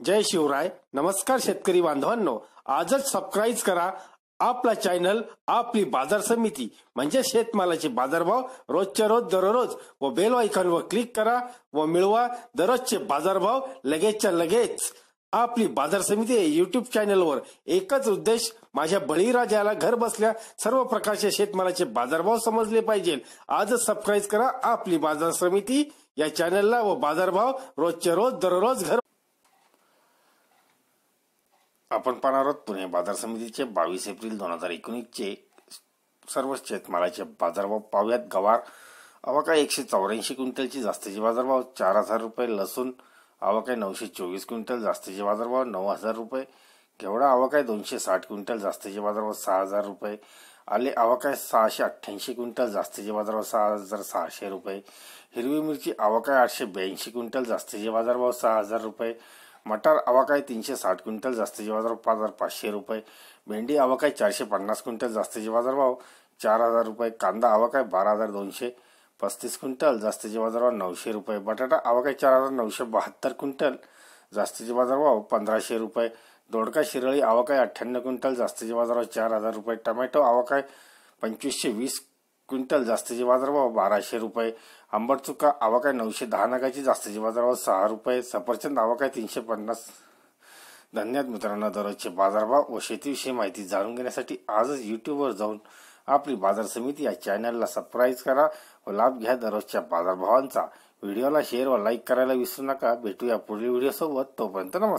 जय शिवराय. नमस्कार शेतकरी बांधवांनो, आजच सबस्क्राईब करा आपला चॅनल आपली बाजार समिती म्हणजे शेतमालाचे बाजारभाव रोजच्या रोज दररोज व बेल आयकॉनवर क्लिक करा व मिळवा दररोजचे बाजारभाव लगेचच्या लगेच. आपली बाजार समिती युट्यूब चॅनलवर एकच उद्देश, माझ्या बळीराजाला घर बसल्या सर्व प्रकारचे शेतमालाचे बाजारभाव समजले पाहिजे. आजच सबस्क्राईब करा आपली बाजार समिती या चॅनलला व बाजारभाव रोजच्या रोज दररोज घर. आपण पाहणार आहोत पुणे बाजार समितीचे 22 एप्रिल 2019 चे सर्व शेतमालाचे बाजारभाव पाहूयात. गवार अवका 184 क्विंटलची जास्तीचे बाजारभाव 4000 रुपये. लसूण अवका 924 क्विंटल जास्तीचे बाजारभाव 9000 रुपये. घेवडा अवका 260 क्विंटल जास्तीचे बाजारभाव 6000 रुपये. आले अवका 688 क्विंटल जास्तीचे बाजारभाव 6600 रुपये. हिरवी मिरची अवका 882 क्विंटल जास्तीचे बाजारभाव 6000 रुपये. मटार अवकाय 360 क्विंटल जास्तीचे बाजारभाव 5500 रुपये. भेंडी अवकाय 450 क्विंटल जास्तीचे बाजारभाव 4000 रुपये. कांदा अवकाय 12235 क्विंटल जास्तीचे बाजारभाव 900 रुपये. बटाटा अवकाय 4972 क्विंटल जास्तीचे बाजारभाव 1500 रुपये. दोडका शिरळी अवकाय 98 क्विंटल जास्तीचे बाजारभाव 4000 रुपये. टोमॅटो अवकाय 2520 क्विंटल जास्तीचे बाजारभाव 1200 रुपये. आंबट चुका अवकाय 910 नगाची जास्तीचे बाजारभाव 6 रुपये. सफरचंद अवकाय 350. धन्यवाद मित्रांनो. दररोजचे बाजारभाव व शेतीविषयी माहिती जाणून घेण्यासाठी आजच यूट्यूबवर जाऊन आपली बाजार समिती या चॅनलला सबस्क्राईब करा व लाभ घ्या दररोजच्या बाजारभावांचा. व्हिडिओला शेअर व लाईक करायला विसरू नका. भेटूया पुढील व्हिडिओ सोबत. तोपर्यंत नमस्कार.